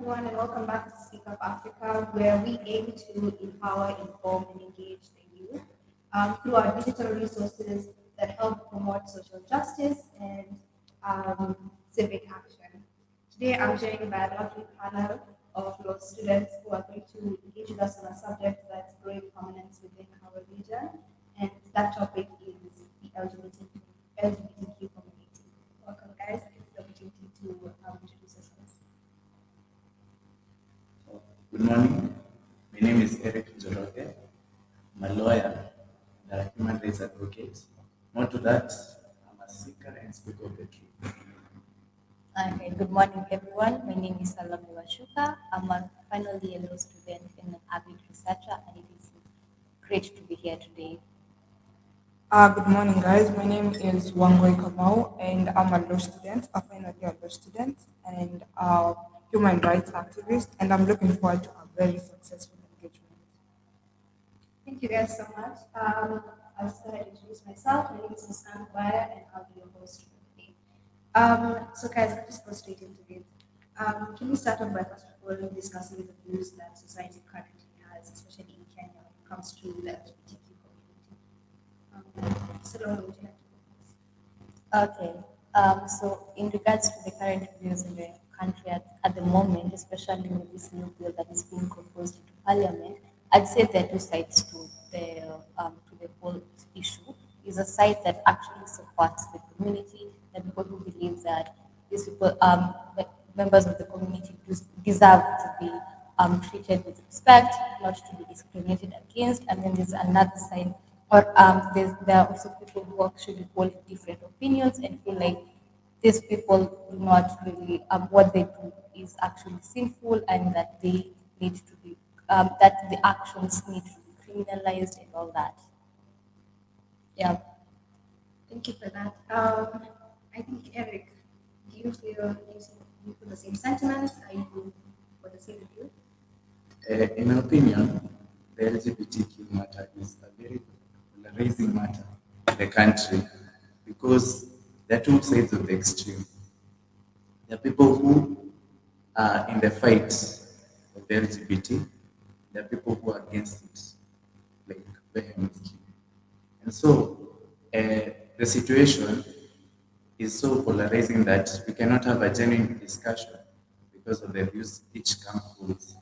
everyone, and welcome back to Speak Up Africa, where we aim to empower, inform, and engage the youth through our digital resources that help promote social justice and civic action. Today, I'm joined by a lovely panel of law students who are going to engage with us on a subject that's growing prominence within our region, and that topic is the LGBTQ community. Welcome, guys. I take the opportunity to introduce yourselves. Good morning. My name is Eric Njoroge. I'm a lawyer and a human rights advocate. More to that, I'm a seeker and speaker of the truth. Okay, good morning, everyone. My name is Salome Washuka. I'm a final year law student and an avid researcher, and it is great to be here today. Good morning, guys. My name is Wangoi Kamau, and I'm a law student, a final year law student, and a human rights activist. And I'm looking forward to a very successful engagement. Thank you guys so much. I'll just go ahead and introduce myself. My name is Muskan Wire, and I'll be your host for today. So, guys, I'll just go straight into it. Can we start off by first of all discussing the views that society currently has, especially in Kenya, when it comes to the LGBTQ community? Salome, would you like to go first? Okay, so in regards to the current views in the country at the moment, especially with this new bill that is being proposed into Parliament, I'd say there are two sides to the whole issue. Is a side that actually supports the community, the people who believe that these people, members of the community, deserve to be treated with respect, not to be discriminated against. And then there's another side, or there are also people who actually hold different opinions and feel like these people do not really, what they do is actually sinful, and that they need to be, that the actions need to be criminalized and all that. Yeah. Thank you for that. I think, Eric, do you feel the same sentiments? Are you for the same view? In my opinion, the LGBTQ matter is a very polarizing matter in the country because there are two sides of the extreme. There are people who are in the fight of the LGBT. There are people who are against it, like vehemently. And so the situation is so polarizing that we cannot have a genuine discussion because of the views each camp holds.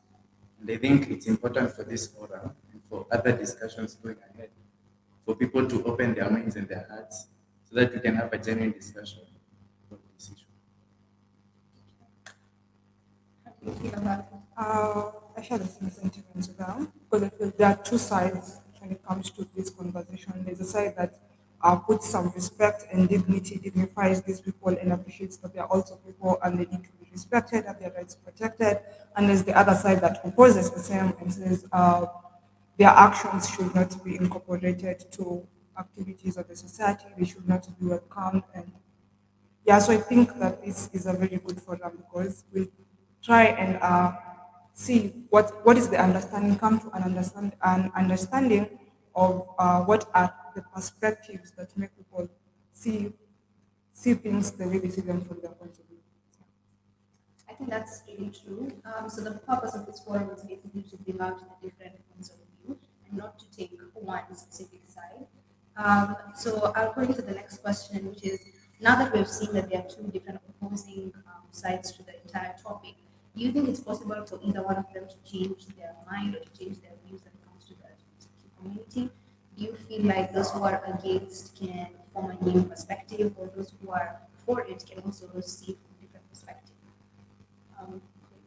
And I think it's important for this forum and for other discussions going ahead for people to open their minds and their hearts so that we can have a genuine discussion about this issue. How do you feel about it? I share the same sentiments with them because I feel there are two sides when it comes to this conversation. There's a side that puts some respect and dignity, dignifies these people, and appreciates that they are also people and they need to be respected, have their rights protected. And there's the other side that opposes the same and says their actions should not be incorporated to activities of the society, they should not be welcomed. And yeah, so I think that this is a very good forum because we'll try and see what is the understanding, come to an understanding of what are the perspectives that make people see see things the way they see them from their point of view. I think that's really true. So the purpose of this forum is basically to bring out the different points of view and not to take one specific side. So I'll go into the next question, which is now that we've seen that there are two different opposing sides to the entire topic, do you think it's possible for either one of them to change their mind or to change their views when it comes to the LGBTQ community? Do you feel like those who are against can form a new perspective, or those who are for it can also see from a different perspective? You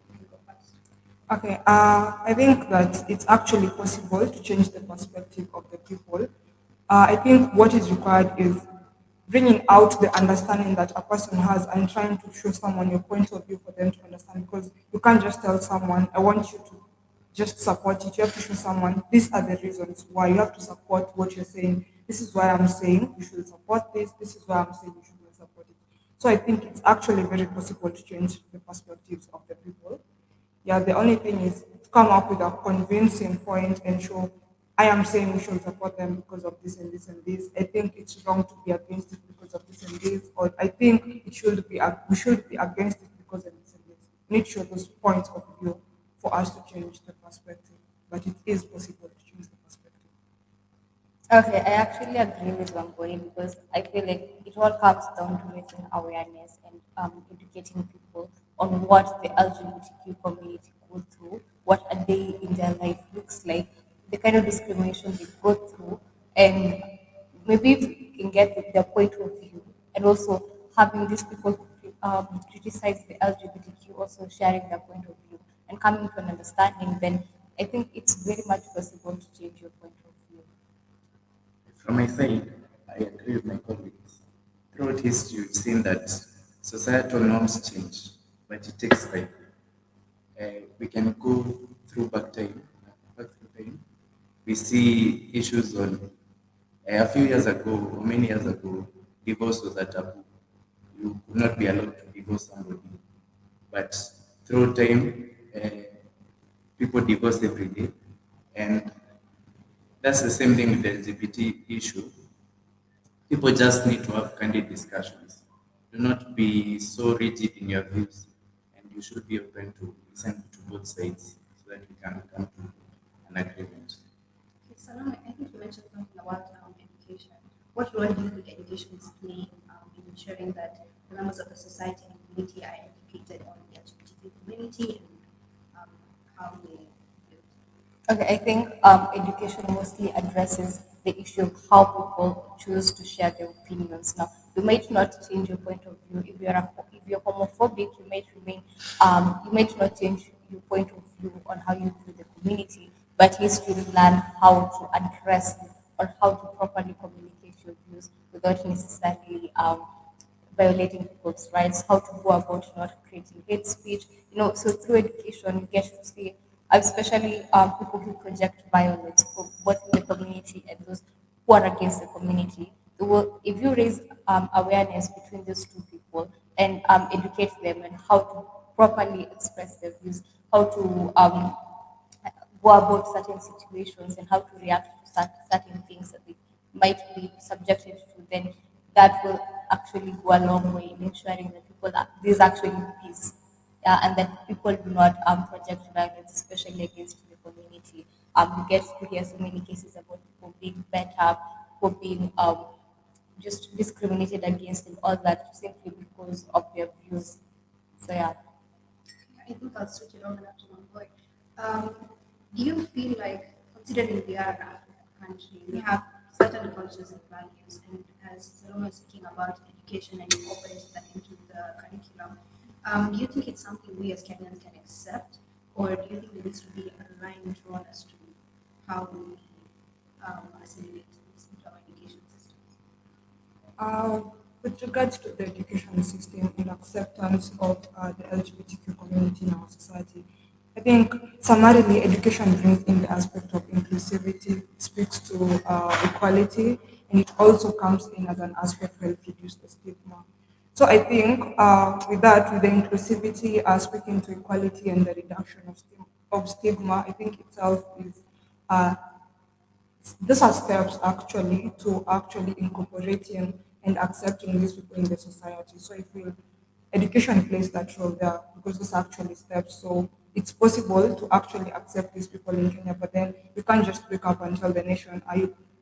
can go first. Okay, I think that it's actually possible to change the perspective of the people. I think what is required is bringing out the understanding that a person has and trying to show someone your point of view for them to understand. Because you can't just tell someone, I want you to just support it. You have to show someone, these are the reasons why you have to support what you're saying. This is why I'm saying you should support this. This is why I'm saying you should not support it. So I think it's actually very possible to change the perspectives of the people. Yeah, the only thing is to come up with a convincing point and show I am saying we should support them because of this and this and this. I think it's wrong to be against it because of this and this, or I think it should be we should be against it because of this and this. We need to show those points of view for us to change the perspective. But it is possible to change the perspective. Okay, I actually agree with Wangoi because I feel like it all comes down to raising awareness and educating people on what the LGBTQ community go through, what a day in their life looks like, the kind of discrimination they go through, and maybe if we can get their point of view, and also having these people who criticize the LGBTQ also sharing their point of view and coming to an understanding, then I think it's very much possible to change your point of view. From my side, I agree with my colleagues. Throughout history, we've seen that societal norms change, but it takes time. We can go through back through time. We see issues on a few years ago, or many years ago, divorce was a taboo. You could not be allowed to divorce somebody. But through time, people divorce every day, and that's the same thing with the LGBT issue. People just need to have candid discussions. Do not be so rigid in your views, and you should be open to listen to both sides so that we can come to an agreement. Okay, Salome, I think you mentioned something about education. What role do you think education is playing in ensuring that the members of the society and community are educated on the LGBTQ community and how they live? Okay, I think education mostly addresses the issue of how people choose to share their opinions. Now, you might not change your point of view if you're homophobic. You might not change your point of view on how you view the community, but at least you'll learn how to address it or how to properly communicate your views without necessarily violating people's rights, how to go about not creating hate speech. So through education, you get to see, especially people who project violence, both in the community and those who are against the community. If you raise awareness between these two people and educate them and how to properly express their views, how to go about certain situations and how to react to certain things that they might be subjected to, then that will actually go a long way in ensuring that there's actually peace. Yeah, and that people do not project violence, especially against the community. You get to hear so many cases about people being bent up, people being just discriminated against and all that simply because of their views. So yeah. I think I'll switch it over now to one point. Um, do you feel like, considering we are an African country, we have certain cultures and values, and as Salome is speaking about education and incorporating that into the curriculum, do you think it's something we as Kenyans can accept, or do you think there needs to be a line drawn as to how we assimilate this into our education systems? Uh, with regards to the education system and acceptance of the LGBTQ community in our society, I think summarily education brings in the aspect of inclusivity, speaks to equality, and it also comes in as an aspect to help reduce the stigma. So I think with that, with the inclusivity, speaking to equality and the reduction of stigma, I think itself is uh, these are steps actually to actually incorporating and accepting these people in the society. So I feel education plays that role there because these are actually steps. So it's possible to actually accept these people in Kenya, but then you can't just wake up and tell the nation,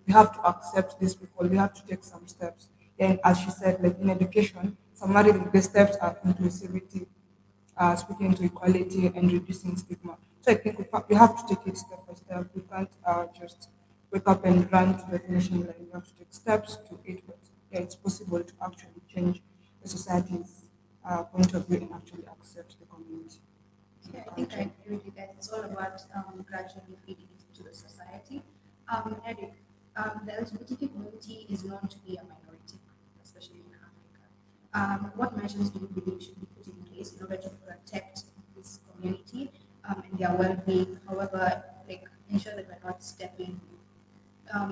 we have to accept these people, we have to take some steps. And as she said, like in education, summarily the steps are inclusivity, speaking to equality and reducing stigma. So I think we have to take it step by step. We can't just wake up and run to the finish line. We have to take steps to it, but yeah, it's possible to actually change the society's point of view and actually accept the community. Yeah, I think I agree with you guys. It's all about gradually feeding it into the society. Eric, the LGBTQ community is known to be a minority, especially in Africa. What measures do you believe should be put in place in order to protect this community and their well-being? However, like ensure that we're not stepping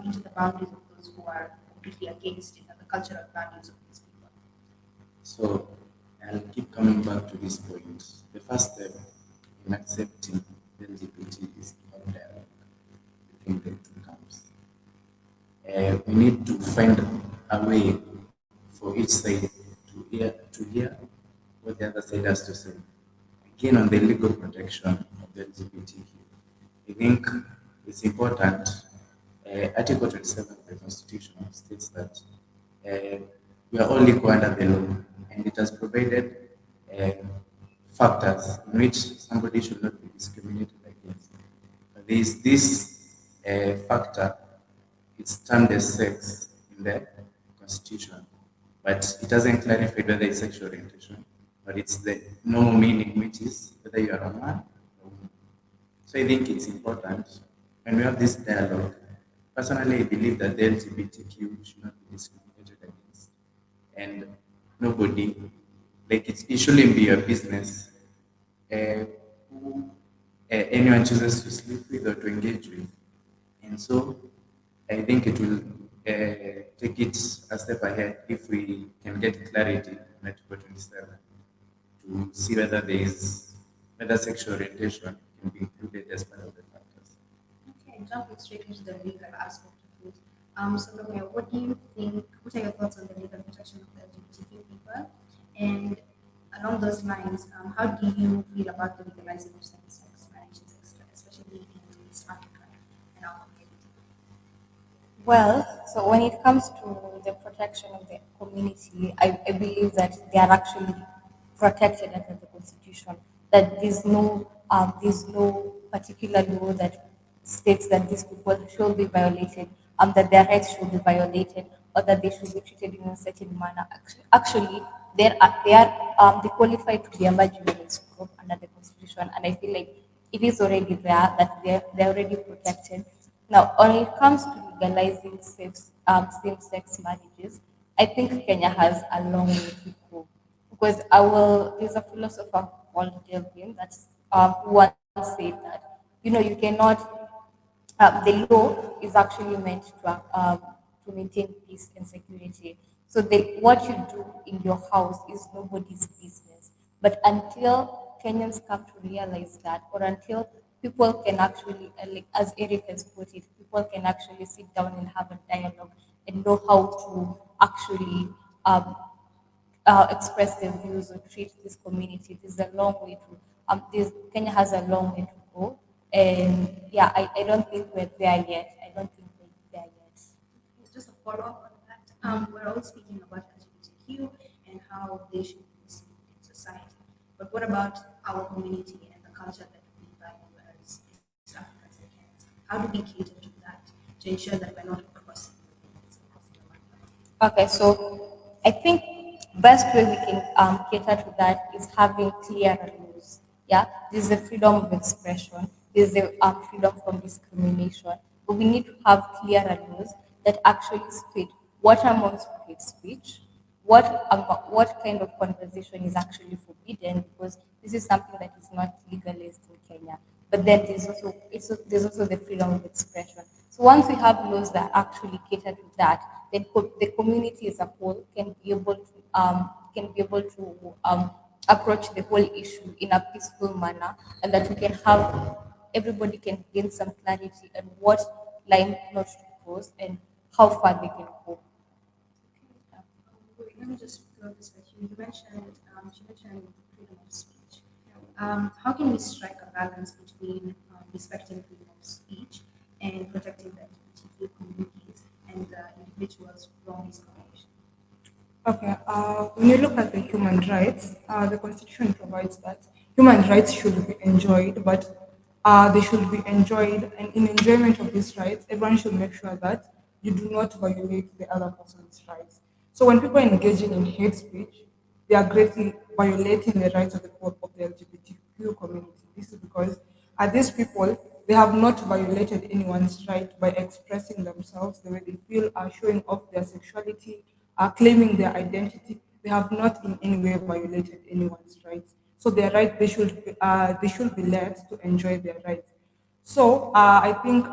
into the boundaries of those who are completely against it and the cultural values of these people. So I'll keep coming back to this point. The first step in accepting LGBT is to have dialogue between the two camps. We need to find a way for each side to hear what the other side has to say. We again on the legal protection of the LGBTQ. I think it's important. Article 27 of the Constitution states that we are all equal under the law, and it has provided uh, factors in which somebody should not be discriminated against. There is this factor, it's termed as sex in the Constitution, but it doesn't clarify whether it's sexual orientation, but it's the normal meaning, which is whether you are a man or woman. So I think it's important when we have this dialogue. Personally, I believe that the LGBTQ should not be discriminated against, and nobody, like it shouldn't be a business who anyone chooses to sleep with or to engage with. And so I think it will take it a step ahead if we can get clarity in Article 27 to see whether whether sexual orientation can be included as part of the factors. Okay, jumping straight into the legal aspect of it. So, Romeo, what do you think? What are your thoughts on the legal protection of the LGBTQ people? And along those lines, how do you feel about the legalizing of same-sex marriages, especially in East Africa and our community? Well, so when it comes to the protection of the community, I believe that they are actually protected under the constitution. That there's no particular law that states that these people should be violated, that their rights should be violated, or that they should be treated in a certain manner. Actually, they qualify to be a marginalized group under the constitution, and I feel like it is already there that they're already protected. Now, when it comes to legalizing same-sex marriages, I think Kenya has a long way to go because there's a philosopher called Delvin that's who once said that you cannot the law is actually meant to maintain peace and security. So what you do in your house is nobody's business. But until Kenyans come to realize that, or until people can actually, like as Eric has put it, people can actually sit down and have a dialogue and know how to actually express their views or treat this community. There's a long way to Kenya has a long way to go, and yeah, I don't think we're there yet. I don't think we're there yet. Just a follow-up on that. We're all speaking about LGBTQ and how they should be seen in society. But what about our community and the culture that we value as East Africans and Kenyans? How do we cater to that to ensure that we're not crossing the limits and crossing the line? Okay, so I think best way we can cater to that is having clear rules. Yeah, there's the freedom of expression, there's the freedom from discrimination, but we need to have clear rules that actually state what amounts to hate speech, what kind of conversation is actually forbidden, because this is something that is not legalized in Kenya. But then there's also the freedom of expression. So once we have laws that actually cater to that, then the community as a whole can be able to approach the whole issue in a peaceful manner, and that we can have everybody can gain some clarity on what line not to cross and how far they can go. Wait, let me just throw this at you. She mentioned freedom of speech. How can we strike a balance between respecting freedom of speech and protecting the LGBTQ communities and the individuals from discrimination? Okay, when you look at the human rights, the Constitution provides that human rights should be enjoyed, but they should be enjoyed, and in enjoyment of these rights, everyone should make sure that you do not violate the other person's rights. So when people are engaging in hate speech, they are greatly violating the rights of the people of the LGBTQ community. This is because these people, they have not violated anyone's right by expressing themselves the way they feel, showing off their sexuality, claiming their identity. They have not in any way violated anyone's rights. So their right, they should be let to enjoy their rights. So I think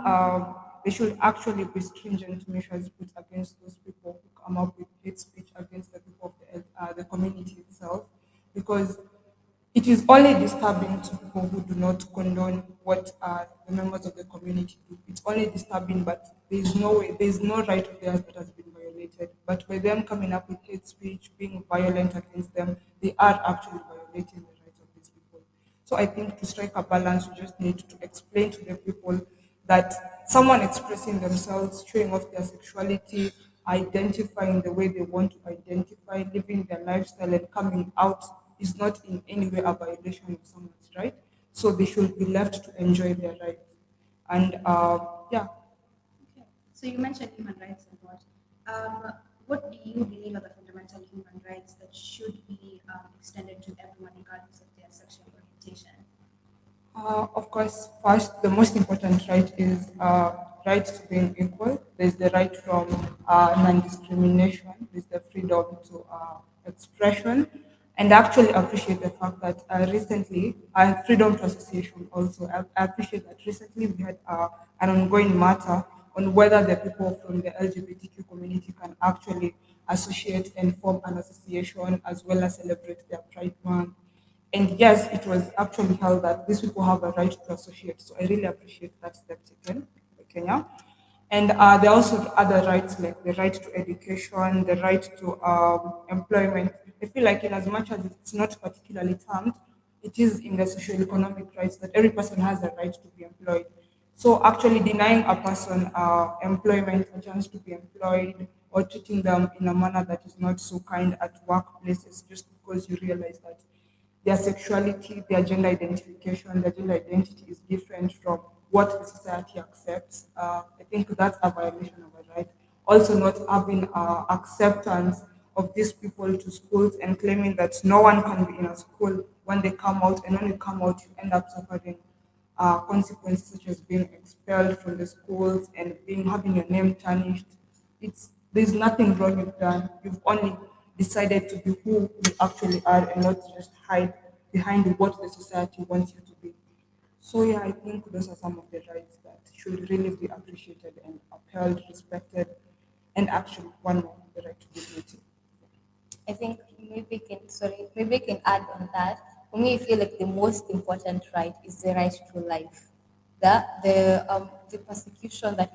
they should actually be stringent measures put against those people who come up with hate speech against the people of the community itself, because it is only disturbing to people who do not condone what the members of the community do. It's only disturbing, but there is no right of theirs that has been violated. But by them coming up with hate speech, being violent against them, they are actually violating the rights of these people. So I think to strike a balance, you just need to explain to the people that someone expressing themselves, showing off their sexuality, identifying the way they want to identify, living their lifestyle, and coming out is not in any way a violation of someone's right. So they should be left to enjoy their rights. And yeah, Okay. So you mentioned human rights a lot. What do you believe are the fundamental human rights that should be extended to everyone regardless of their sexual orientation? Of course, first, the most important right is right to being equal. There's the right from non-discrimination. There's the freedom to expression, and I actually appreciate the fact that recently, freedom to association also. I appreciate that recently we had an ongoing matter on whether the people from the LGBTQ community can actually associate and form an association as well as celebrate their Pride Month. And yes, it was actually held that these people have a right to associate. So I really appreciate that step taken by Kenya. And there are also other rights like the right to education, the right to employment. I feel like in as much as it's not particularly termed, it is in the socio-economic rights that every person has a right to be employed. So actually denying a person employment, a chance to be employed, or treating them in a manner that is not so kind at workplaces just because you realize that their sexuality, their gender identification, their gender identity is different from what the society accepts. I think that's a violation of a right. Also, not having acceptance of these people to schools and claiming that no one can be in a school when they come out, and when you come out, you end up suffering consequences such as being expelled from the schools and being having your name tarnished. It's there's nothing wrong with that. You've only decided to be who you actually are and not just hide behind what the society wants you to be. So yeah, I think those are some of the rights that should really be appreciated and upheld, respected, and actually one more, the right to dignity. I think maybe I can add on that. For me, I feel like the most important right is the right to life. The persecution that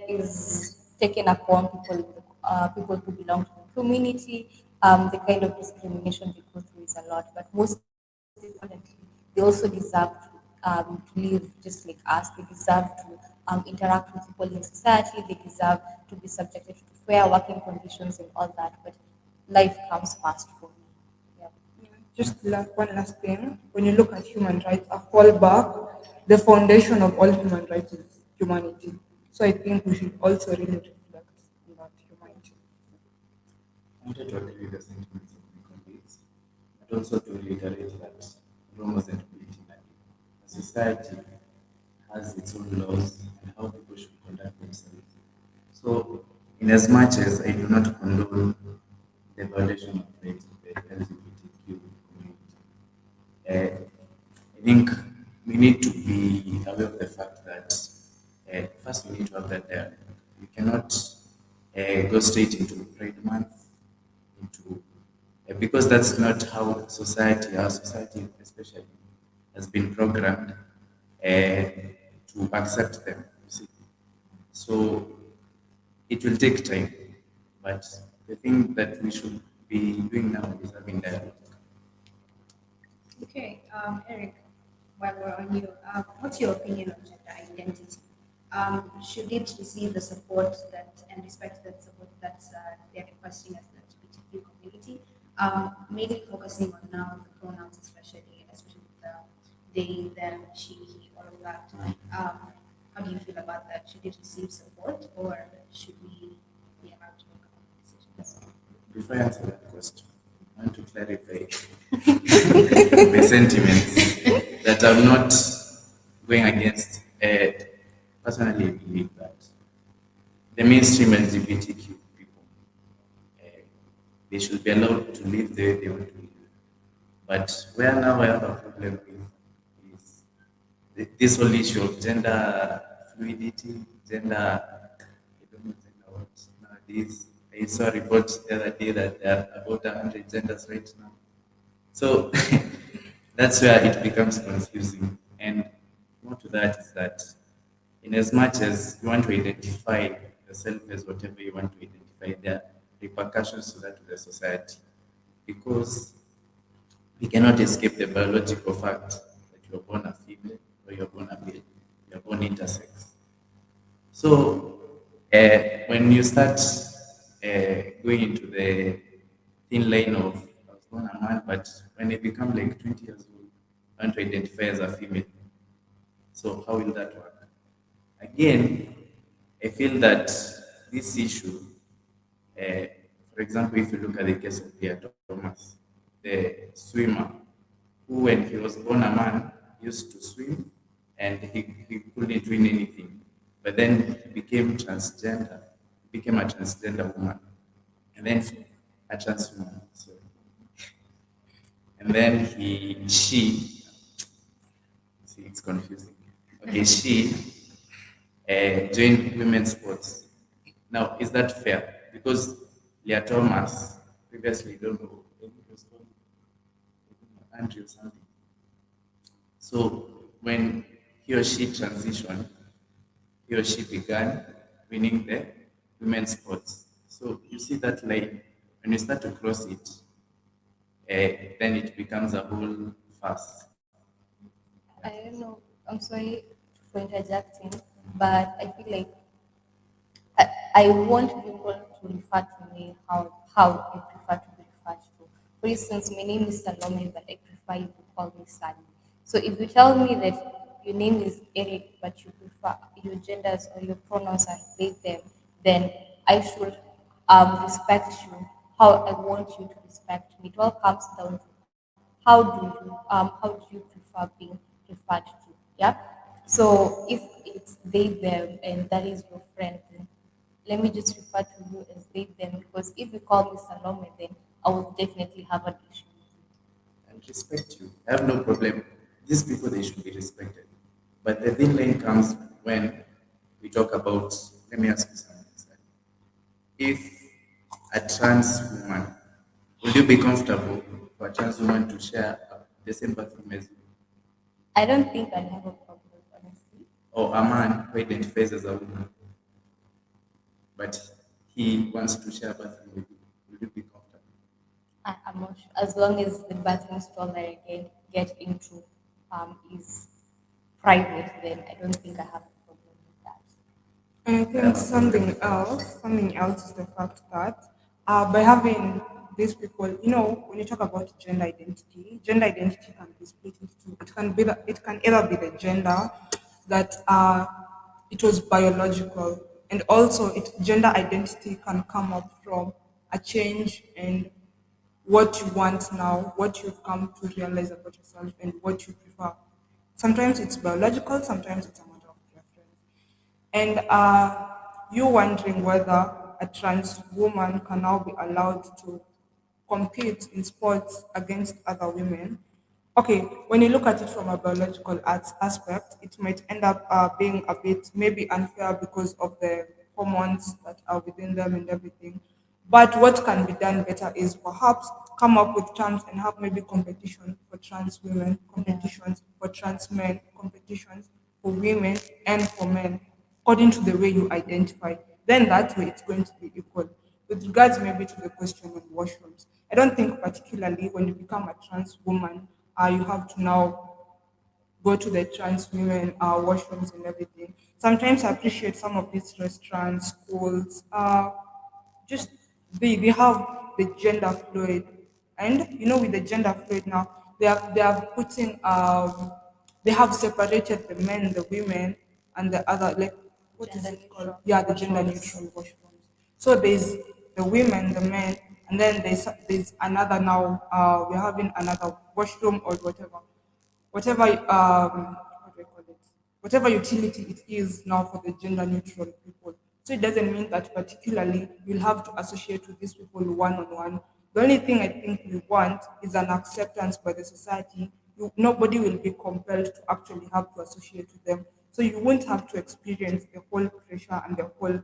is taken upon people who belong to the community, the kind of discrimination they go through is a lot. But most importantly, they also deserve to live just like us. They deserve to interact with people in society. They deserve to be subjected to fair working conditions and all that. But life comes first for me. Yeah. Just one last thing. When you look at human rights, a fallback, the foundation of all human rights is humanity. So I think we should also really reflect on that humanity. I wanted to agree with the sentiments of my colleagues, but also to reiterate that Rome wasn't built in a day. A society has its own laws and how people should conduct themselves. So, in as much as I do not condone the violation of rights of the LGBTQ community, I think we need to be aware of the fact that first we need to have that dialogue. We cannot go straight into Pride Month, into because that's not how society, our society especially, has been programmed to accept them. You see, so it will take time, but the thing that we should be doing now is having dialogue. Okay, Eric, while we're on you, what's your opinion on gender identity? Should it receive the support that and respect that support that they're requesting as the LGBTQ community? Mainly focusing on now the pronouns, especially the they, them, she, he, all of that. How do you feel about that? Should it receive support or should we be allowed to make our own decisions? Before I answer that question, I want to clarify the sentiments that I'm not going against. Personally, I believe that the mainstream LGBTQ people, uh, they should be allowed to live the way they want to live. But where now I have a problem with is this whole issue of gender fluidity, gender, I don't know gender what nowadays. I saw a report the other day that there are about 100 genders right now. So that's where it becomes confusing. And more to that is that in as much as you want to identify yourself as whatever you want to identify, there are repercussions to that to the society. Because We cannot escape the biological fact that you're born a female or you're born a male, you're born intersex. So when you start going into the thin line of I was born a man, but when you become like 20 years old, I want to identify as a female. So how will that work? Again, I feel that this issue, uh, for example, if you look at the case of Pierre Thomas, the swimmer, who when he was born a man used to swim and he couldn't win anything. But then he became transgender, became a transgender woman. And then a trans woman, sorry. And then see, it's confusing. Okay, she joined women's sports. Now, is that fair? Because Leah Thomas, previously, don't know, I think it was called Andrew or something. So when he or she transitioned, he or she began winning the women's sports. So you see that line, when you start to cross it, then it becomes a whole fuss. I don't know. I'm sorry for interjecting, but I feel like I want people to refer to me how I prefer to be referred to. For instance, my name is Salome, but I prefer you to call me Sally. So if you tell me that your name is Eric, but you prefer your genders or your pronouns are they them, then I should respect you how I want you to respect me. It all comes down to how do you prefer being referred to? Yeah. So if it's they them and that is your friend, then let me just refer to you as they them because if you call me Salome, then I will definitely have an issue. And respect you. I have no problem. These people, they should be respected. But the thin line comes when we talk about, let me ask you something. Sir. If a trans woman, would you be comfortable for a trans woman to share the same bathroom as you? I don't think I'll have a problem, honestly. Or a man who identifies as a woman, but he wants to share a bathroom with you? Will you be comfortable? I'm not sure. As long as the bathroom stall that I get into is private, then I don't think I have a problem with that. And I I think have a problem. something else is the fact that by having these people, when you talk about gender identity can be split into two. It can either be the gender that it was biological, and also gender identity can come up from a change in what you want now, what you've come to realize about yourself, and what you prefer. Sometimes it's biological, sometimes it's a matter of preference. And you wondering whether a trans woman can now be allowed to compete in sports against other women. Okay, when you look at it from a biological aspect, it might end up being a bit maybe unfair because of the hormones that are within them and everything. But what can be done better is perhaps come up with terms and have maybe competition for trans women, Yeah. competitions for trans men, competitions for women and for men, according to the way you identify. Then that way it's going to be equal. With regards maybe to the question on washrooms, I don't think particularly when you become a trans woman, you have to now go to the trans women washrooms and everything. Sometimes I appreciate some of these restaurants, schools, just they have the gender fluid, and with the gender fluid now they are putting they have separated the men, the women, and the other, like, what is Gender it called? neutral Yeah, the gender washrooms. neutral washrooms. So there's the women, the men, and then there's another now. We're having another washroom or whatever what do I call it? Whatever utility it is now for the gender neutral people. So it doesn't mean that particularly you'll have to associate with these people one on one. The only thing I think we want is an acceptance by the society. Nobody will be compelled to actually have to associate with them. So you won't have to experience the whole pressure and the whole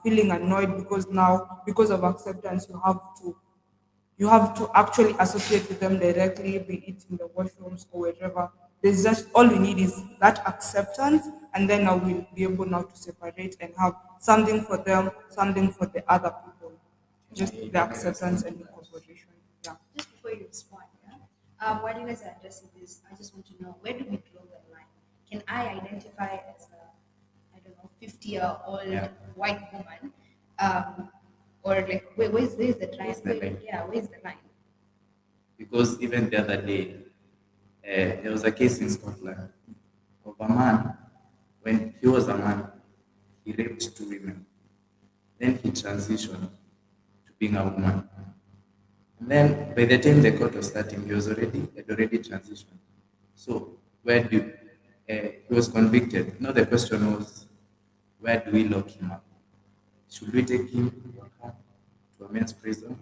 feeling annoyed because now, because of acceptance, you have to actually associate with them directly, be it in the washrooms or wherever. There's just all we need is that acceptance, and then I will be able now to separate and have something for them, something for the other people. Just Can the I ask acceptance something and first? incorporation. Yeah. Just before you respond, yeah. while you guys are addressing this, I just want to know, where do we draw the line? Can I identify as a, I don't know, 50-year-old Yeah. white woman, or like where's the line? Where's the line? Yeah, where's the line? Because even the other day, there was a case in Scotland of a man, when he was a man, he raped two women. Then he transitioned to being a woman. And then by the time the court was starting, had already transitioned. So where do he was convicted? Now the question was, where do we lock him up? Should we take him or her to a men's prison?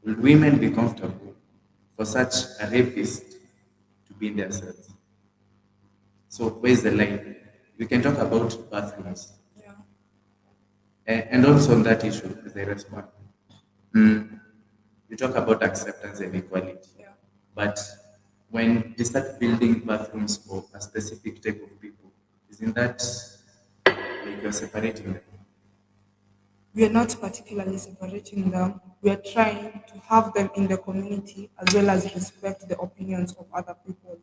Will women be comfortable for such a rapist to be in their cells? So where's the line? We can talk about bathrooms. Yeah. And also on that issue, as I respond, mm, you talk about acceptance and equality. Yeah. But when they start building bathrooms for a specific type of people, isn't that like you're separating them? We are not particularly separating them. We are trying to have them in the community as well as respect the opinions of other people.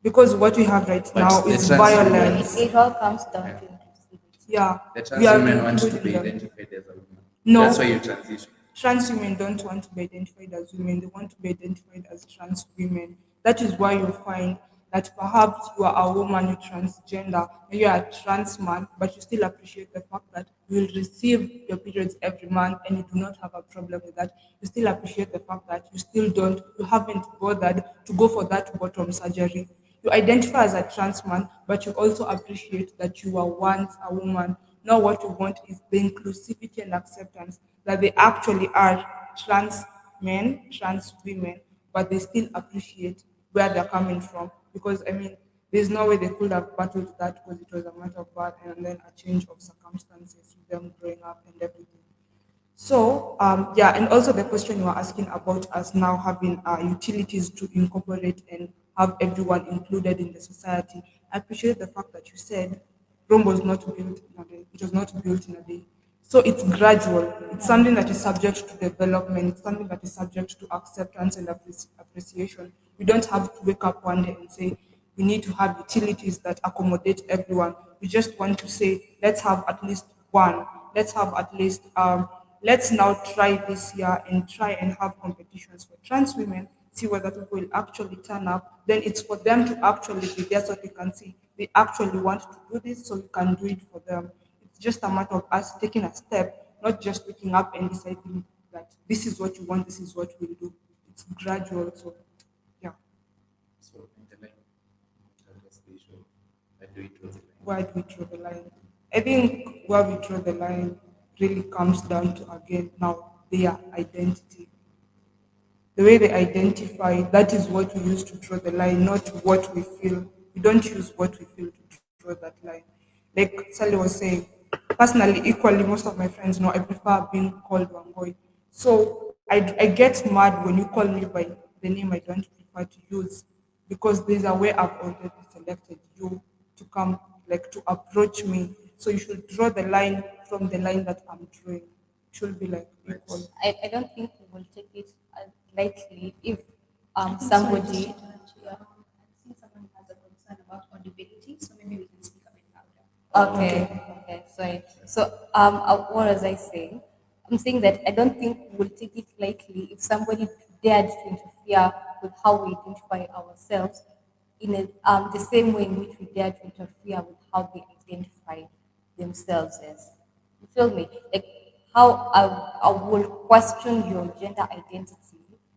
Because what we have right But now the is trans So women, violence. it all comes down to inclusivity. Yeah, the we trans are women want to including be them. identified as a woman. That's why No, you transition. trans women don't want to be identified as women. They want to be identified as trans women. That is why you find that perhaps you are a woman, you transgender, and you are a trans man, but you still appreciate the fact that you will receive your periods every month and you do not have a problem with that. You still appreciate the fact that you haven't bothered to go for that bottom surgery. You identify as a trans man, but you also appreciate that you were once a woman. Now, what you want is the inclusivity and acceptance that they actually are trans men, trans women, but they still appreciate where they're coming from. Because, I mean, there's no way they could have battled that because it was a matter of birth and then a change of circumstances with them growing up and everything. So, yeah, and also the question you were asking about us now having utilities to incorporate and have everyone included in the society. I appreciate the fact that you said Rome was not built in a day. It was not built in a day. So it's gradual. It's something that is subject to development. It's something that is subject to acceptance and appreciation. We don't have to wake up one day and say we need to have utilities that accommodate everyone. We just want to say let's have at least one. Let's have at least let's now try this year and try and have competitions for trans women, see whether people will actually turn up. Then it's for them to actually be there so they can see they actually want to do this, so we can do it for them. It's just a matter of us taking a step, not just waking up and deciding that this is what you want, this is what we'll do. It's gradual. So, yeah. So in the line, address the issue. Where do we draw the line? Why do we draw the line? I think where we draw the line really comes down to again now their identity. The way they identify, that is what we use to draw the line, not what we feel. We don't use what we feel to draw that line. Like Sally was saying, personally, equally, most of my friends know I prefer being called Wangoi. So I get mad when you call me by the name I don't prefer to use because there's a way I've already selected you to come, like to approach me. So you should draw the line from the line that I'm drawing. It should be like equal. I don't think we will take it lightly if I think sorry, just to somebody. interrupt you. I think someone has a concern about audibility, so maybe we can speak a bit louder. Okay, sorry. So, what was I saying? I'm saying that I don't think we'll take it lightly if somebody dared to interfere with how we identify ourselves in the same way in which we dare to interfere with how they identify themselves as. You feel me? Like how I will question your gender identity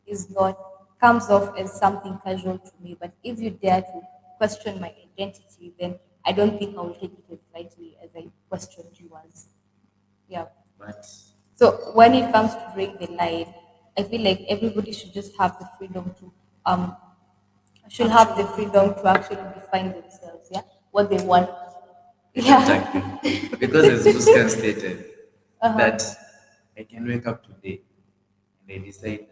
is not comes off as something casual to me. But if you dare to question my identity, then I don't think I will take it as lightly as I questioned yours. Yeah. But So when it comes to drawing the line, I feel like everybody should just have the freedom to should have the freedom to actually define themselves, yeah, what they want. Yeah. exactly. Because as Muskan stated, that I can wake up today and I decide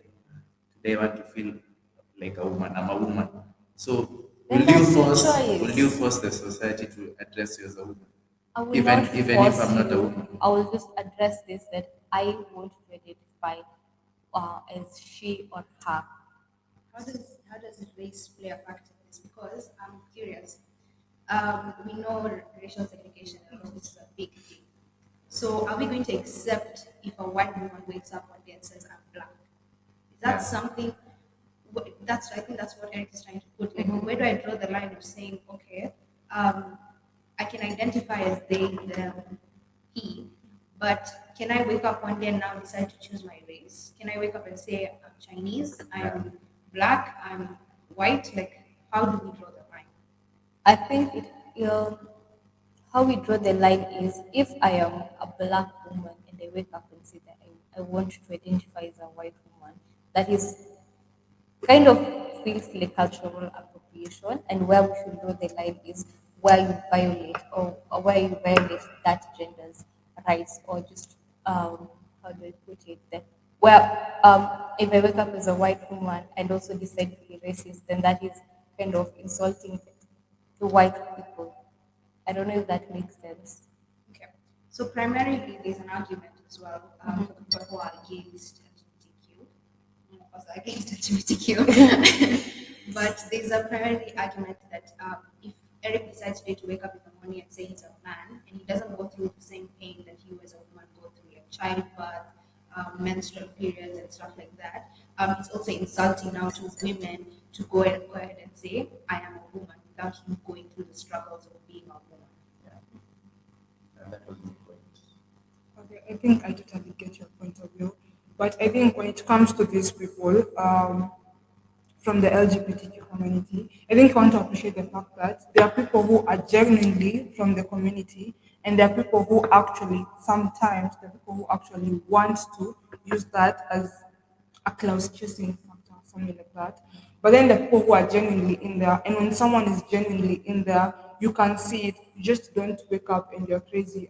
today I want to feel like a woman. I'm a woman. So Then that's your will you choice. force the society to address you as a woman? I will Even not even if force I'm not a you. woman. I will just address this that I want to identify as she or her. How does does race play a factor in this? Because I'm curious. We know racial segregation is a big thing. So are we going to accept if a white woman wakes up one day and says, I'm black? Is that Yeah. something? That's I think that's what Eric is trying to put. Like, where do I draw the line of saying, okay, I can identify as they, them, he, but can I wake up one day and now decide to choose my race? Can I wake up and say I'm Chinese, I'm black, I'm white? Like, how do we draw the line? I think how we draw the line is if I am a black woman and I wake up and say that I want to identify as a white woman, that is kind of feels like cultural appropriation, and where we should draw the line is where you violate or where you violate that gender's rights, or just how do I put it, that where if I wake up as a white woman and also decide to be racist, then that is kind of insulting to white people. I don't know if that makes sense. Okay. So primarily there's an argument as well for the people who are against LGBTQ. None of us are against LGBTQ. But there's a primarily argument that if Eric decides today to wake up in the morning and say he's a man and he doesn't go through the same pain that you as a woman go through, like childbirth, menstrual periods and stuff like that, it's also insulting now to women to go ahead and say, I am a woman without him going through the struggles of being a woman. And that was the point. Okay, I think I totally get your point of view, but I think when it comes to these people from the LGBTQ community, I think I want to appreciate the fact that there are people who are genuinely from the community, and there are people who actually sometimes there are people who actually want to use that as a clout chasing factor, something like that. But then the people who are genuinely in there, and when someone is genuinely in there, you can see it. You just don't wake up and you're crazy.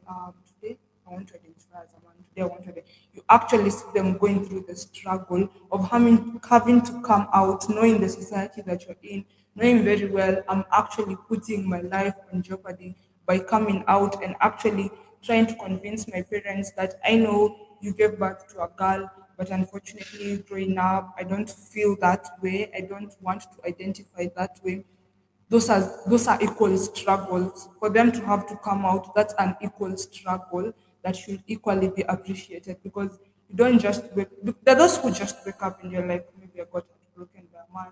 Today I want to identify as a man. Today I want to. You actually see them going through the struggle of having to come out, knowing the society that you're in, knowing very well I'm actually putting my life in jeopardy by coming out and actually trying to convince my parents that I know you gave birth to a girl, but unfortunately, growing up, I don't feel that way. I don't want to identify that way. Those are equal struggles. For them to have to come out, that's an equal struggle that should equally be appreciated, because you don't just wake. There are those who just wake up and you're like, maybe I got broken by a man.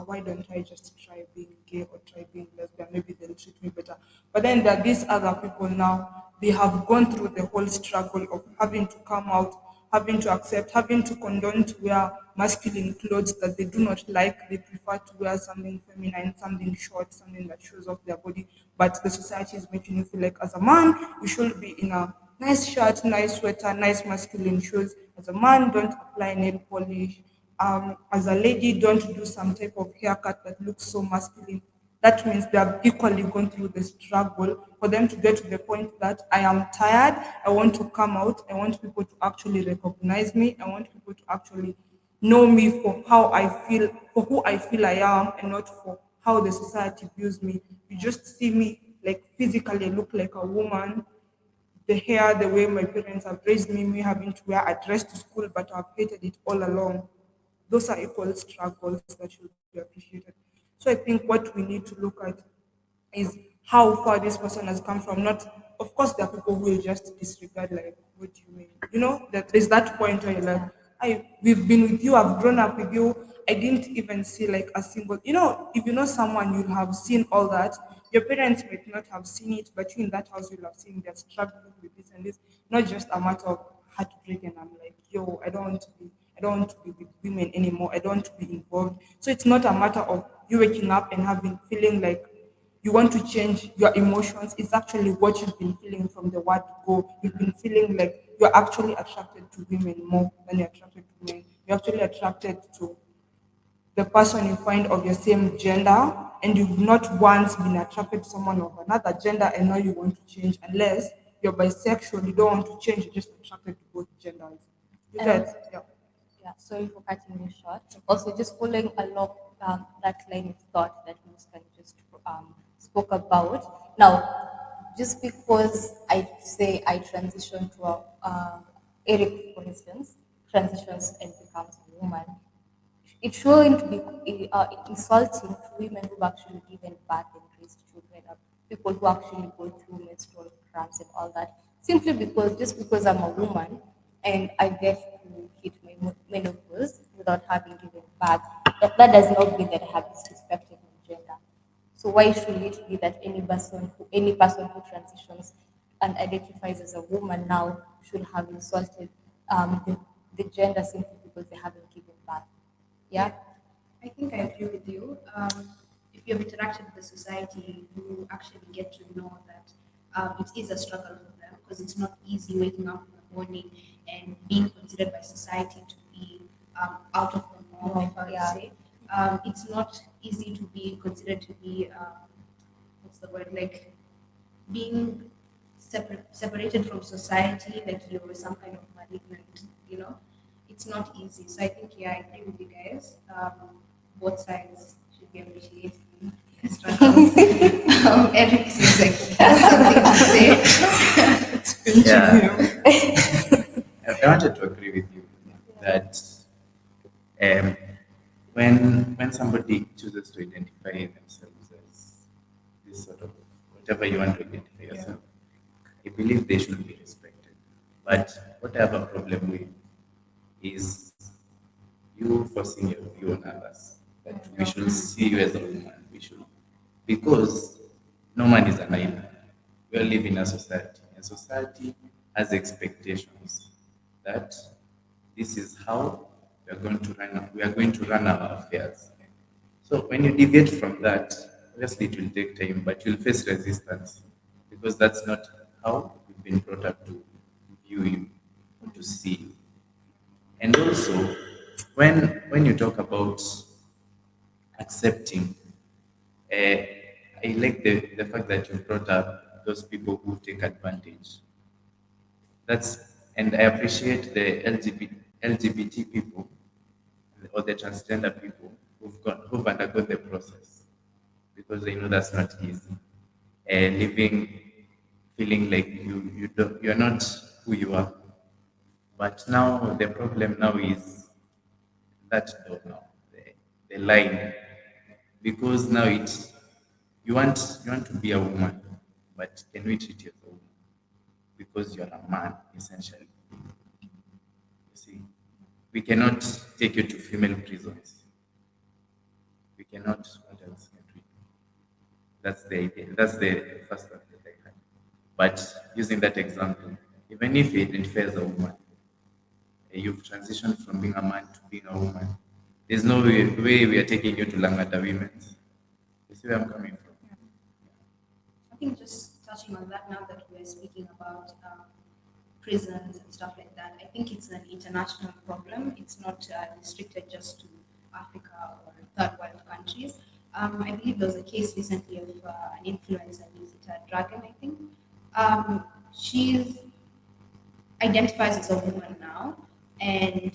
Why don't I just try being gay or try being lesbian? Maybe they'll treat me better. But then there are these other people now, they have gone through the whole struggle of having to come out, having to accept, having to condone to wear masculine clothes that they do not like. They prefer to wear something feminine, something short, something that shows off their body. But the society is making you feel like as a man, you should be in a nice shirt, nice sweater, nice masculine shoes. As a man, don't apply nail polish. As a lady, don't do some type of haircut that looks so masculine. That means they have equally gone through the struggle for them to get to the point that I am tired. I want to come out. I want people to actually recognize me. I want people to actually know me for how I feel, for who I feel I am, and not for how the society views me. You just see me like physically I look like a woman, the hair, the way my parents have raised me having to wear a dress to school, but I've hated it all along. Those are equal struggles that should be appreciated. So I think what we need to look at is how far this person has come from. Not, of course, there are people who will just disregard, like, what do you mean? You know, that there's that point where you're like, we've been with you, I've grown up with you. I didn't even see like a single, if you know someone, you'll have seen all that. Your parents might not have seen it, but you in that house, you'll have seen they're struggling with this and this. Not just a matter of heartbreak, and I'm like, yo, I don't want to be with women anymore. I don't want to be involved. So it's not a matter of you waking up and having feeling like you want to change your emotions. It's actually what you've been feeling from the word go. You've been feeling like you're actually attracted to women more than you're attracted to men. You're actually attracted to the person you find of your same gender, and you've not once been attracted to someone of another gender, and now you want to change. Unless you're bisexual, you don't want to change, you're just attracted to both genders. You And also, get, yeah. yeah, sorry for cutting you short. Also, just following along that line of thought that Muskan just spoke about. Now, just because I say I transition to Eric, for instance, transitions and becomes a woman, It shouldn't be insulting to women who've actually given birth and raised children, or people who actually go through menstrual cramps and all that, simply because just because I'm a woman and I get to hit my menopause without having given birth, that does not mean that I have disrespected my gender. So why should it be that any person who transitions and identifies as a woman now should have insulted the gender simply because they haven't given birth? Yeah, Yeah. I think I agree with you. If you've interacted with the society, you actually get to know that it is a struggle for them because it's not easy waking up in the morning and being considered by society to be out of the norm, if I would Yeah. say. It's not easy to be considered to be, what's the word, like being separated from society, like you're some kind of malignant, you know, it's not easy. So I think, yeah, I agree with you guys. Both sides should be appreciated the struggles. Eric seems like he has something to say. It's pinching Yeah, him. I wanted to agree with you that um, when somebody chooses to identify themselves as this sort of whatever you want to identify yourself, I believe they should be respected. But what I have a problem with is you forcing your view on others that we should see you as a woman. We should, because no man is an island. We all live in a society, and society has expectations that this is how we are going to run our affairs. So when you deviate from that, obviously it will take time, but you'll face resistance because that's not how you've been brought up to view you or to see you. And also, when you talk about accepting, I like the fact that you brought up those people who take advantage. That's and I appreciate the LGBT people or the transgender people who've undergone the process because they know that's not easy. Living, feeling like you're not who you are. But now the problem now is that door now, the line, because now you want to be a woman, but can we treat you as a woman? Because you're a man, essentially. You see, we cannot take you to female prisons. We cannot. What else can we do? That's the idea. That's the first one that I had. But using that example, even if you identify as a woman, you've transitioned from being a man to being a woman. There's no way we are taking you to Langata Women's. You see where I'm coming from? I think just touching on that now that we're speaking about prisons and stuff like that, I think it's an international problem. It's not restricted just to Africa or third world countries. I believe there was a case recently of an influencer, Lisa Dragon, I think. She's identifies as a woman now and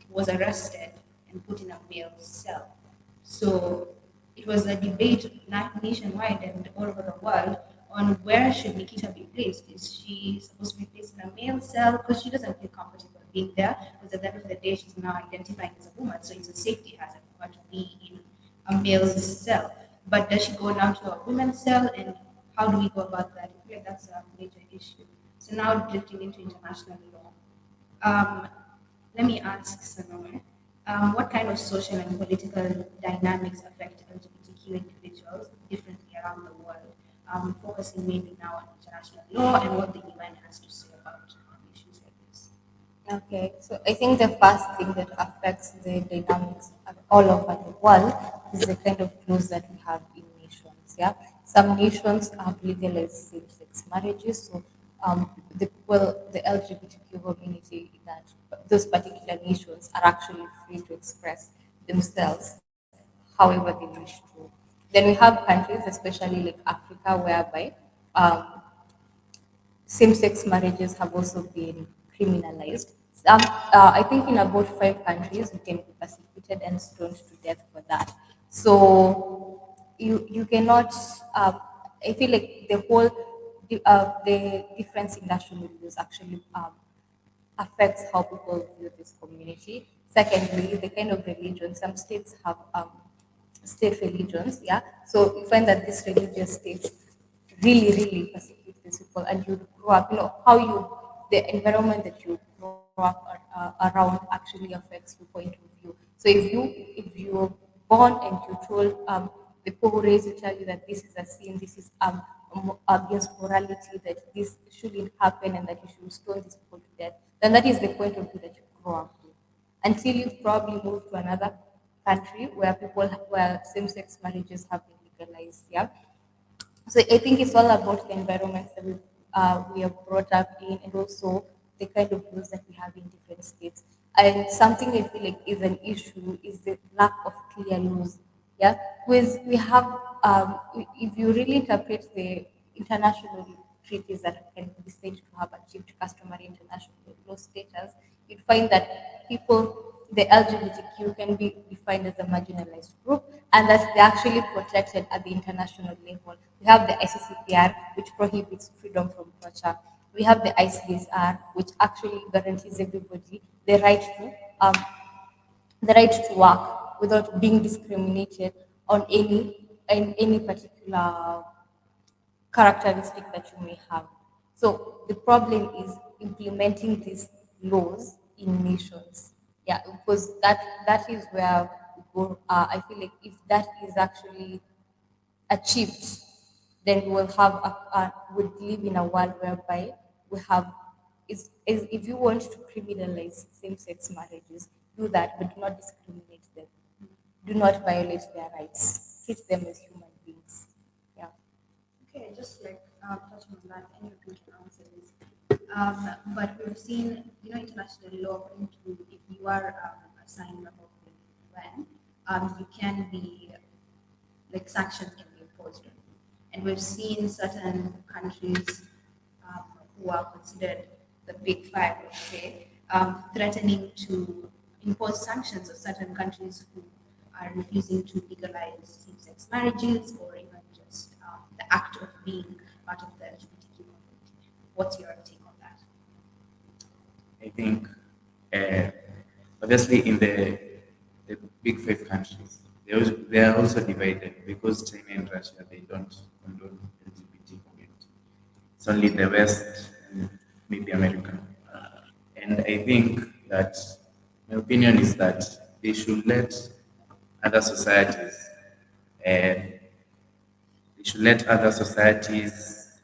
was arrested and put in a male cell. So it was a debate nationwide and all over the world on where should Nikita be placed. Is she supposed to be placed in a male cell because she doesn't feel comfortable being there? Because at the end of the day, she's now identifying as a woman, so it's a safety hazard for her to be in a male's cell. But does she go now to a women's cell, and how do we go about that? I feel like that's a major issue. So now drifting into international law. Let me ask Sanome, what kind of social and political dynamics affect LGBTQ individuals differently around the world? Focusing mainly now on international law and what the UN has to say about issues like this. Okay, so I think the first thing that affects the dynamics all over the world is the kind of laws that we have in nations. Yeah, some nations have legalized same-sex marriages, so the LGBTQ community in those particular nations are actually free to express themselves however they wish to. Then we have countries, especially like Africa, whereby um, same-sex marriages have also been criminalized. I think in about 5 countries, you can be persecuted and stoned to death for that. So you cannot. I feel like the difference in national laws actually affects how people view this community. Secondly, the kind of religion. Some states have state religions, yeah. So you find that these religious states really persecute these people, and you grow up, how the environment that you grow up around actually affects your point of view. So if you're born and you're told, the people who raise you tell you that this is a sin, this is against morality, that this shouldn't happen, and that you should stone these people to death, then that is the point of view that you grow up with until you probably move to another country where same-sex marriages have been legalized. Yeah. So I think it's all about the environments that we are brought up in, and also the kind of rules that we have in different states. And something I feel like is an issue is the lack of clear laws. Yeah, because we have, if you really interpret the international treaties that can be said to have achieved customary international law status, you'd find that the LGBTQ can be defined as a marginalized group, and that they're actually protected at the international level. We have the ICCPR, which prohibits freedom from torture. We have the ICSR, which actually guarantees everybody um, the right to work without being discriminated on any particular characteristic that you may have. So the problem is implementing these laws in nations. Yeah, because that is where we go. I feel like if that is actually achieved, then we will have would live in a world whereby we have is if you want to criminalize same-sex marriages, do that, but do not discriminate them. Do not violate their rights. Treat them as human beings. Yeah. Okay, just like touching on that, and you can answer this. But we've seen, international law, according to if you are assigned member of the UN, you can be, like, sanctions can be imposed on you. And we've seen certain countries who are considered the big five, let's say, threatening to impose sanctions on certain countries who are refusing to legalize same-sex marriages, or even just the act of being part of the LGBTQ community. What's your take on that? I think, uh, obviously, in the big five countries, they are also divided because China and Russia, they don't condone LGBT community. It's only the West and maybe America. And I think that my opinion is that they should let other societies, uh, they should let other societies,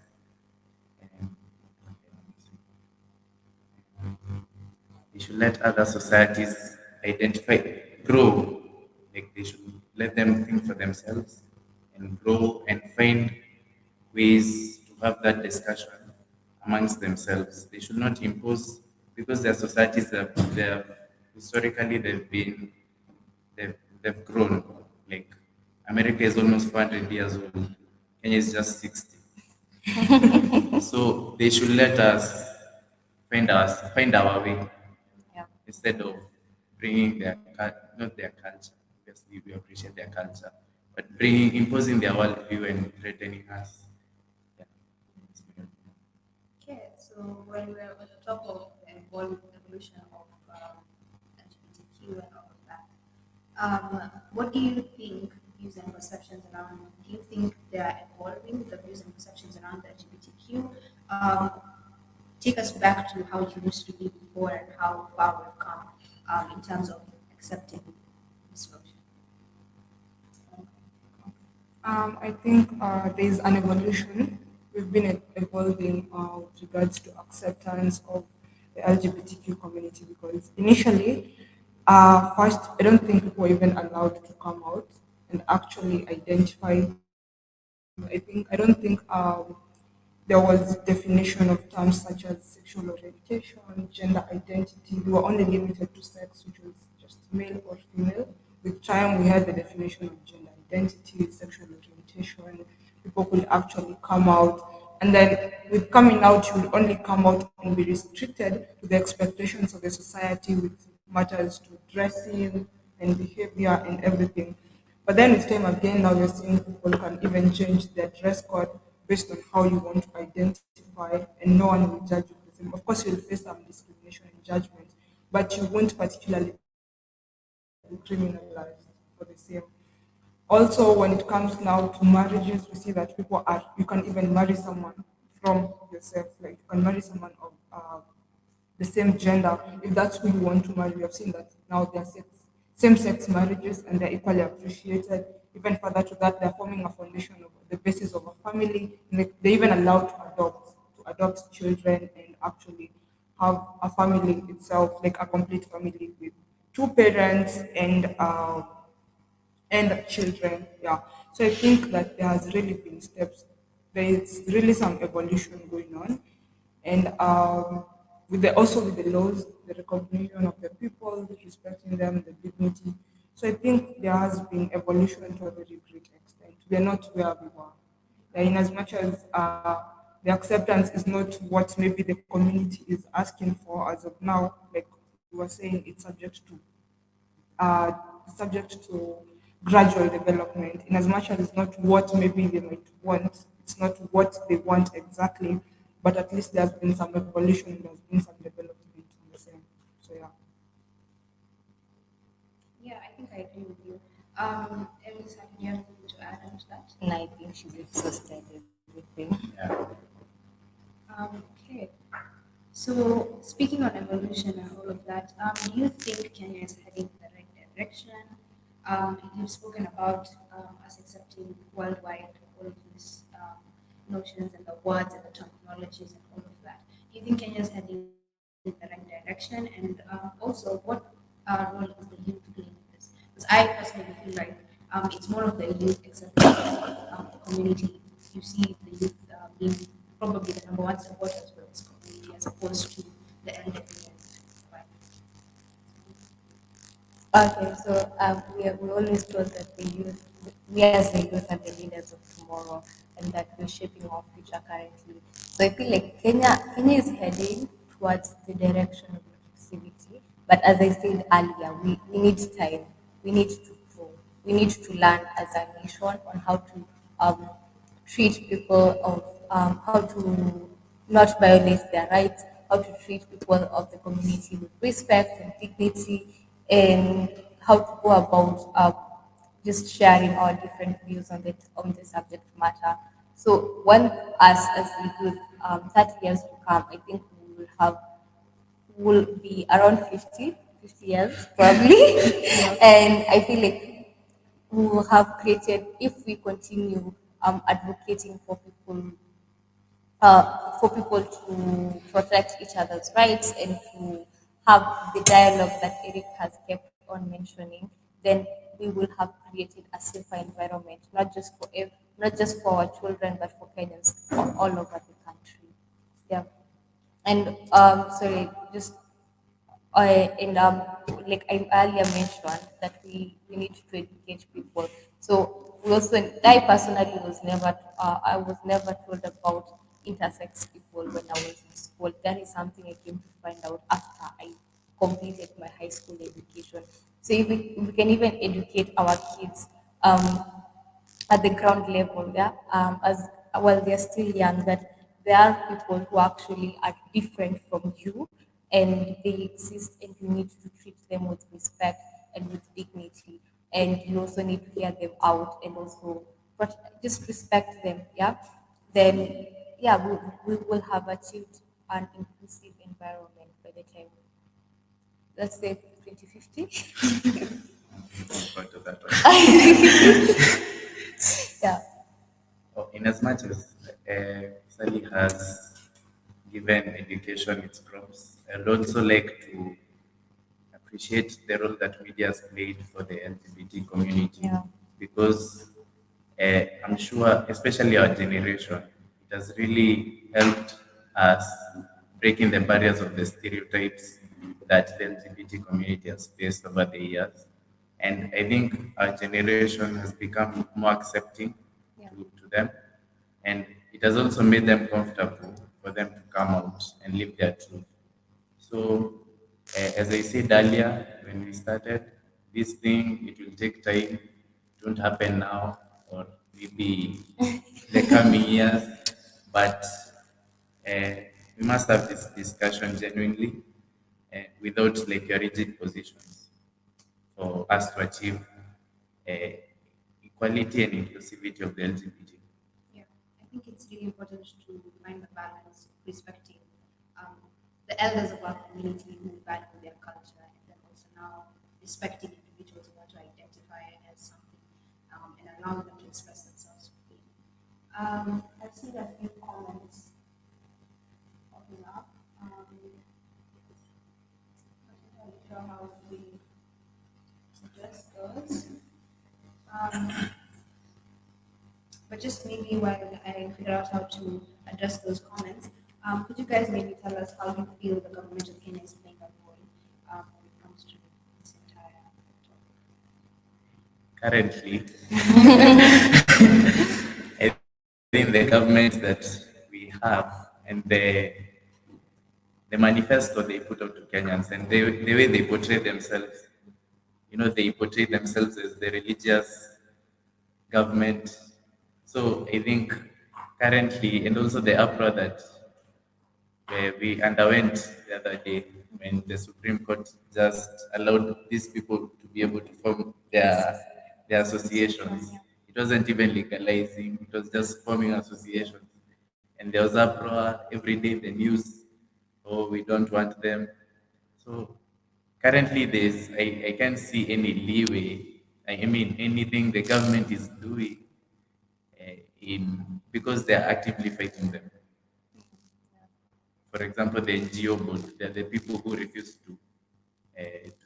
um, they should let other societies identify, grow. Like, they should let them think for themselves and grow and find ways to have that discussion amongst themselves. They should not impose, because their societies they're historically they've grown. Like, America is almost 400 years old. Kenya is just 60. So they should let us find our way, Yeah. instead of bringing not their culture. Obviously, we appreciate their culture, but imposing their worldview and threatening us. Yeah. Okay, so when we're on the top of the evolution of LGBTQ and all of that, what do you think views and perceptions around? Do you think they are evolving, the views and perceptions around the LGBTQ? Take us back to how it used to be before and how far we've come in terms of accepting this notion. I think there's an evolution. We've been evolving with regards to acceptance of the LGBTQ community, because initially, first, I don't think people were even allowed to come out and actually identify. I don't think there was definition of terms such as sexual orientation, gender identity. We were only limited to sex, which was just male or female. With time, we had the definition of gender identity, sexual orientation. People could actually come out. And then with coming out, you would only come out and be restricted to the expectations of the society with matters to dressing and behavior and everything. But then with time again, now you're seeing people can even change their dress code based on how you want to identify, and no one will judge you the same. Of course, you'll face some discrimination and judgment, but you won't particularly and criminalized for the same. Also, when it comes now to marriages, we see that you can even marry someone from yourself, like you can marry someone of the same gender if that's who you want to marry. We have seen that now there are same-sex marriages and they're equally appreciated. Even further to that, they're forming a foundation of the basis of a family. And they're even allowed to adopt children and actually have a family itself, like a complete family with two parents and children. Yeah. So I think that there has really been steps. There is really some evolution going on, and with the laws, the recognition of the people, respecting them, the dignity. So I think there has been evolution to a very great extent. We are not where we were. In as much as the acceptance is not what maybe the community is asking for as of now, like you were saying, it's uh, subject to gradual development. In as much as it's not what maybe they might want, it's not what they want exactly, but at least there's been some evolution, there's been some development in the same. So yeah. Yeah, I think I agree with you. Elisa, do you have anything to add on to that? And I think she's exhausted everything. Yeah. Okay. So, speaking on evolution and all of that, do you think Kenya is heading in the right direction? You've spoken about us accepting worldwide all of these notions and the words and the terminologies and all of that. Do you think Kenya is heading in the right direction? And also, what role is the youth playing in this? Because I personally feel like it's more of the youth accepting the community. You see the youth being probably the number one supporters for this community as opposed to the elderly. Right. Okay, so we always told that we as the youth are the leaders of tomorrow, and that we're shaping our future currently. So I feel like Kenya is heading towards the direction of inclusivity. But as I said earlier, we need time. We need to grow. We need to learn as a nation on how to um, treat people of how to not violate their rights, how to treat people of the community with respect and dignity, and how to go about just sharing our different views on the subject matter. So when us as the youth, 30 years to come, I think will be around 50 years probably. And I feel like we will have created, if we continue advocating for people to protect each other's rights and to have the dialogue that Eric has kept on mentioning, then we will have created a safer environment, not just for our children, but for Kenyans all over the country. Yeah. And sorry, just and like I earlier mentioned that we need to educate people. So we also, I personally I was never told about intersex people when I was in school. That is something I came to find out after I completed my high school education. So if we can even educate our kids at the ground level, yeah, as while they're still young, that there are people who actually are different from you, and they exist, and you need to treat them with respect and with dignity, and you also need to hear them out and also just respect them, yeah. Then yeah, we will have achieved an inclusive environment by the time, let's say, 2050. Point of that one. Yeah. In as much as Sally has given education its props, I'd also like to appreciate the role that media has played for the LGBT community, Yeah. because I'm sure, especially our generation, it has really helped us breaking the barriers of the stereotypes that the LGBT community has faced over the years. And I think our generation has become more accepting Yeah. to them. And it has also made them comfortable for them to come out and live their truth. So, as I said earlier, when we started, this thing, it will take time. It won't happen now or maybe the coming years. But uh, we must have this discussion genuinely without like your rigid positions. for us to achieve uh, equality and inclusivity of the LGBT. Yeah, I think it's really important to find the balance of respecting um, the elders of our community who value their culture, and then also now respecting individuals who want to identify as something and allowing them to express themselves freely. I've seen a few comments popping up. Not entirely sure how we address those. Um, But just maybe while I figure out how to address those comments, could you guys maybe tell us how you feel the government of Kenya is playing a role when it comes to this entire topic? Currently, I think the government that we have and the manifesto they put out to Kenyans and the way they portray themselves, they portray themselves as the religious government. So I think currently, and also the uproar that we underwent the other day when the Supreme Court just allowed these people to be able to form their associations. It wasn't even legalizing, it was just forming associations. And there was uproar every day, the news, oh, we don't want them. So currently, I can't see any leeway. I mean, anything the government is doing in because they are actively fighting them. For example, the NGO board, they're the people who refuse to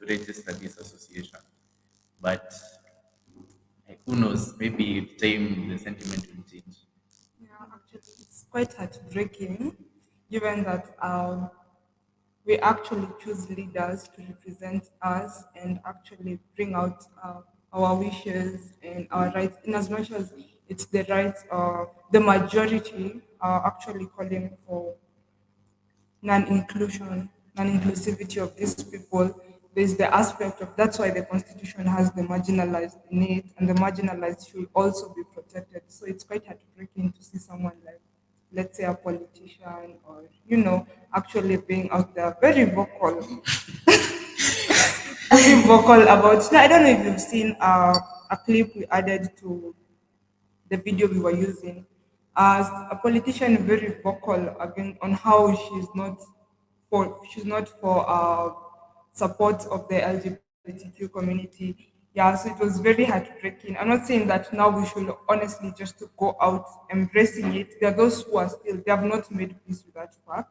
register this association. But who knows? Maybe with time the sentiment will change. Yeah, actually, it's quite heartbreaking, given that we actually choose leaders to represent us and actually bring out our wishes and our rights. In as much as it's the rights, the majority are actually calling for non-inclusion, non-inclusivity of these people. There's the aspect of that's why the constitution has the marginalized in it, and the marginalized should also be protected. So it's quite heartbreaking to see someone like, let's say, a politician or actually being out there very vocal, very vocal about. Now, I don't know if you've seen a clip we added to the video we were using as a politician very vocal again on how she's not for support of the LGBTQ community. Yeah, so it was very heartbreaking. I'm not saying that now we should honestly just to go out embracing it. There are those who are still they have not made peace with that fact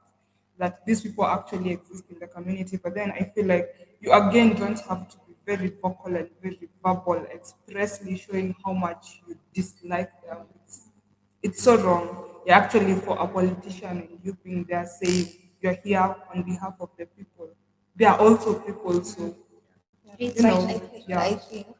that these people actually exist in the community. But then I feel like you again don't have to be very vocal and very verbal, expressly showing how much you dislike them. It's so wrong. You're actually for a politician and you being there saying you're here on behalf of the people. They are also people, so Right. yeah. I think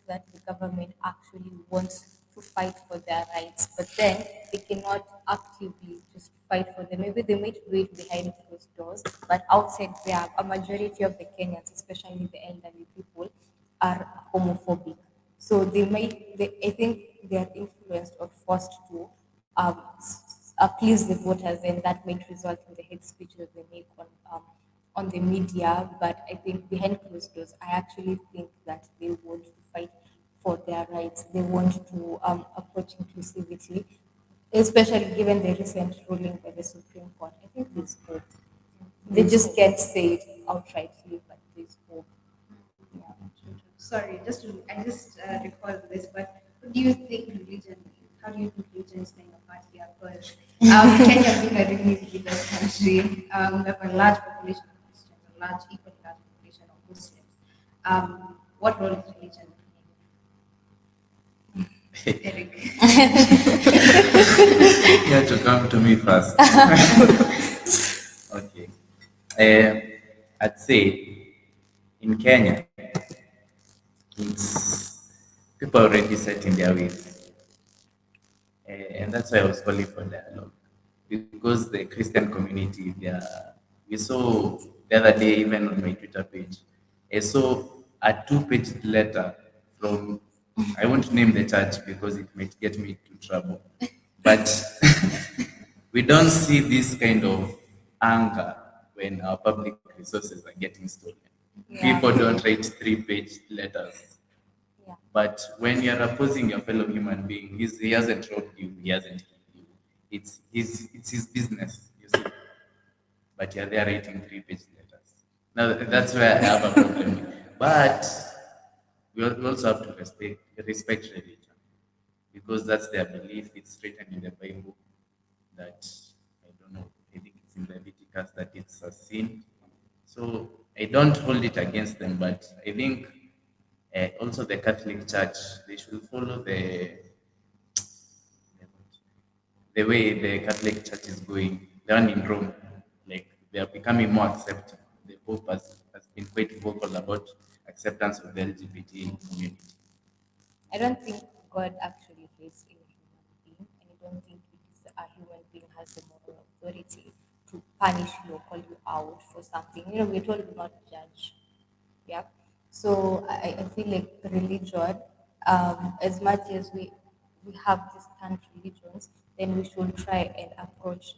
that the government actually wants to fight for their rights, but then they cannot actively just fight for them. Maybe they might do it behind closed doors, but outside there, a majority of the Kenyans, especially the elderly people, are homophobic. So I think they are influenced or forced to please the voters, and that might result in the hate speech that they make on the media. But I think behind closed doors, I actually think that they want to fight for their rights. They want to approach inclusivity, especially given the recent ruling by the Supreme Court. I think there's hope. They just can't say it outrightly, but there's hope. Sorry, I just recalled this, but what do you think religion? How do you think religion is playing a part here? Because Kenya being a really diverse country, we have a large population of Christians, equally large population of Muslims. What role is religion playing? Eric. You have to come to me first. Okay. I'd say in Kenya, it's people are already set in their ways. And that's why I was calling for dialogue. Because the Christian community, we saw the other day, even on my Twitter page, I saw a 2-page letter from, I won't name the church because it might get me into trouble. But we don't see this kind of anger when our public resources are getting stolen. Yeah. People don't write 3-page letters. Yeah. But when you're opposing your fellow human being, he hasn't robbed you, he hasn't killed you. It's his business, you see. But you're there writing 3-page letters. Now that's where I have a problem. But we also have to respect religion because that's their belief. It's written in the Bible that I don't know. I think it's in Leviticus that it's a sin. So I don't hold it against them, but I think also the Catholic Church they should follow the way the Catholic Church is going. The one in Rome, like they are becoming more accepting. The Pope has been quite vocal about acceptance of the LGBT community. I don't think God actually hates a human being, and I don't think it is a human being has the moral authority to punish you or call you out for something. We're told not to judge. Yeah. So I feel like religion, as much as we have distant religions, then we should try and approach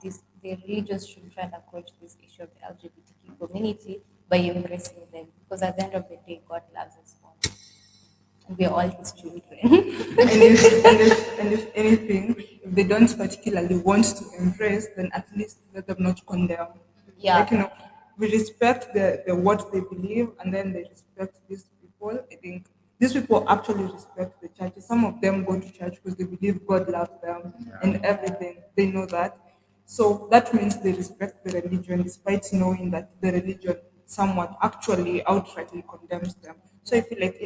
this. The religions should try and approach this issue of the LGBTQ community by embracing them, because at the end of the day, God loves us all, and we are all His children. And if anything, if they don't particularly want to embrace, then at least let them not condemn. Yeah. Like, we respect the what they believe, and then they respect these people. I think these people actually respect the church. Some of them go to church because they believe God loves them and everything. They know that. So that means they respect the religion despite knowing that the religion somewhat actually outrightly condemns them. So I feel like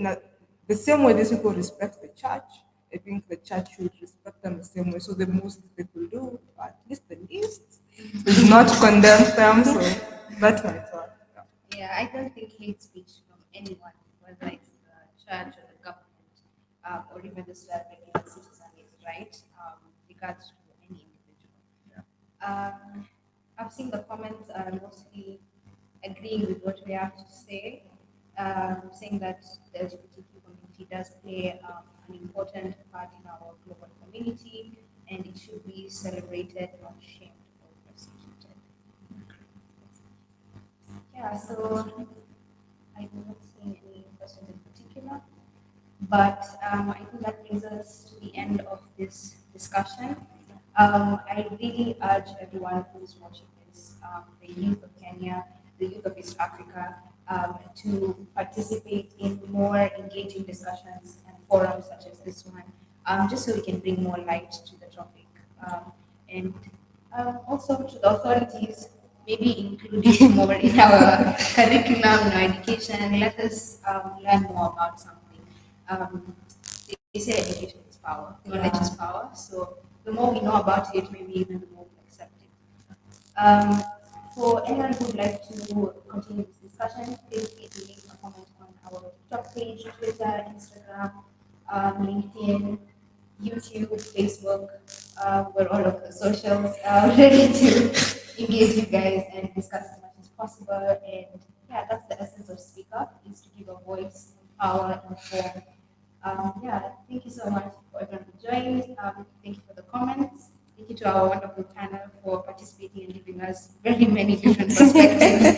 the same way these people respect the church, I think the church should respect them the same way. So the most they could do, at least the least, is not condemn them. So that's my thought. Yeah. Yeah, I don't think hate speech from anyone, whether it's the church or the government, or even the regular citizen, is right, regards to any individual. I've seen the comments are mostly agreeing with what we have to say, saying that the LGBTQ community does play an important part in our global community and it should be celebrated, not shamed or persecuted. Yeah, so I'm not seeing any questions in particular, but I think that brings us to the end of this discussion. I really urge everyone who's watching this, the youth of Kenya, the youth of East Africa, to participate in more engaging discussions and forums such as this one, just so we can bring more light to the topic. And also to the authorities, maybe include it more in our curriculum, in our education. Let us learn more about something. They say education is power, knowledge is power. So the more we know about it, maybe even the more we accept it. For anyone who would like to continue this discussion, feel free to leave a comment on our TikTok page, Twitter, Instagram, LinkedIn, YouTube, Facebook. We're all over the socials, ready to engage you guys and discuss as much as possible. And yeah, that's the essence of Speak Up, is to give a voice, empower, inform. Yeah, thank you so much for everyone who joined. Thank you for the comments. Thank you to our wonderful panel for participating and giving us very many different perspectives